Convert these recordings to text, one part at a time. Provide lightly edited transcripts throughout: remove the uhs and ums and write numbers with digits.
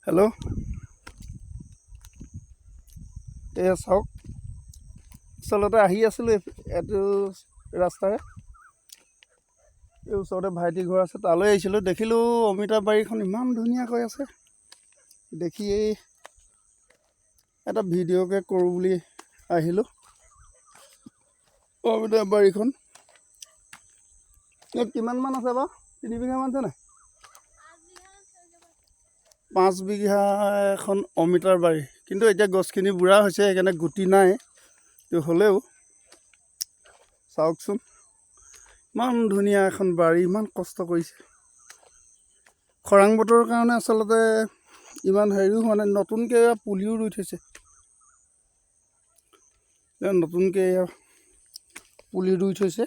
Hello', এয়া চাওক, আচলতে আহি আছিলোঁ এইটো ৰাস্তাৰে। এই ওচৰতে ভাইটি ঘৰ আছে, তালৈ আহিছিলোঁ। দেখিলোঁ অমিতা বাৰীখন ইমান ধুনীয়াকৈ আছে। দেখি এটা ভিডিঅ'কে কৰোঁ বুলি আহিলোঁ। অমিতা বাৰীখন ইয়াত কিমানমান আছে বাৰু? 3 বিঘামান আছে নাই? 5 বিঘা এখন অমিতাৰ বাৰী, কিন্তু এতিয়া গছখিনি বুঢ়া হৈছে, সেইকাৰণে গুটি নাই। কিন্তু হ'লেও চাওকচোন, ইমান ধুনীয়া এখন বাৰী, ইমান কষ্ট কৰিছে। খৰাং বতৰৰ কাৰণে আচলতে ইমান হেৰিও হোৱা নাই। নতুনকৈ পুলিও ৰুই থৈছে, নতুনকৈ পুলি ৰুই থৈছে।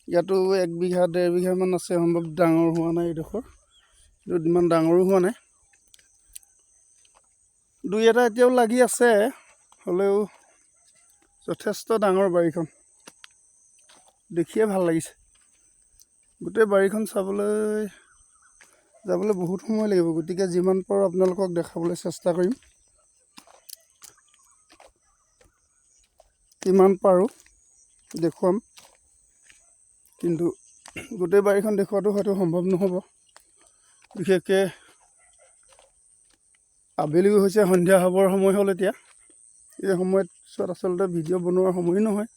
ইয়াতো 1 বিঘা 1.5 বিঘামান আছে, সম্ভৱ ডাঙৰ হোৱা নাই এইডোখৰ, কিন্তু ইমান ডাঙৰো হোৱা নাই। 2 এটা এতিয়াও লাগি আছে, হ'লেও যথেষ্ট ডাঙৰ বাৰীখন। দেখিয়ে ভাল লাগিছে। গোটেই বাৰীখন যাবলৈ বহুত সময় লাগিব, গতিকে যিমান পাৰোঁ আপোনালোকক দেখাবলৈ চেষ্টা কৰিম। কিমান পাৰোঁ দেখুৱাম, কিন্তু গোটেই বাৰীখন দেখুৱাটো হয়তো সম্ভৱ নহ'ব। বিশেষকৈ আবেলিও হৈছে, সন্ধিয়া হ'বৰ সময় হ'ল। এতিয়া এই সময়ত আচলতে ভিডিঅ' বনোৱাৰ সময় নহয়,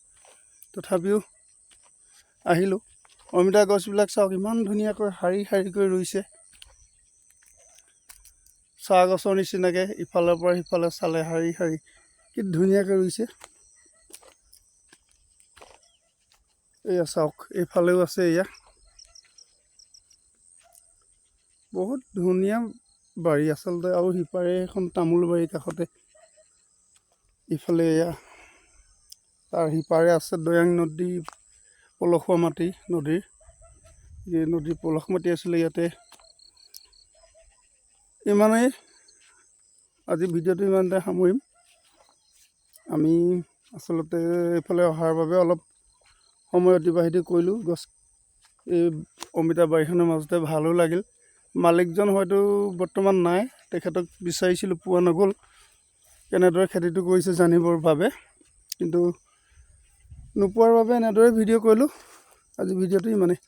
তথাপিও আহিলোঁ। অমিতা গছবিলাক চাওক, ইমান ধুনীয়াকৈ শাৰী শাৰীকৈ ৰুইছে। চাহ গছৰ নিচিনাকৈ ইফালৰ পৰা সিফালে চালে শাৰী শাৰী কি ধুনীয়াকৈ ৰুইছে। এয়া চাওক, এইফালেও আছে। এয়া বহুত ধুনীয়া বাৰী আচলতে, আৰু সিপাৰে এখন তামোল বাৰী কাষতে। ইফালে এয়া তাৰ সিপাৰে আছে দৈয়াং নদী, পলসুৱা মাটি নদীৰ, এই নদীৰ পলস মাটি আছিলে ইয়াতে। ইমানেই, আজি ভিডিঅ'টো ইমানতে সামৰিম। আমি আচলতে এইফালে অহাৰ বাবে অলপ সময় অতিবাহিত কৰিলোঁ। এই অমিতা বাৰীখনৰ মাজতে ভালো লাগিল। মালিকজন হয়তো বৰ্তমান নাই, তেখেতক বিচাৰিছিলোঁ, পোৱা নগ'ল। কেনেদৰে খেতিটো কৰিছে জানিবৰ বাবে, কিন্তু নোপোৱাৰ বাবে এনেদৰে ভিডিঅ' কৰিলোঁ। আজি ভিডিঅ'টো ইমানেই।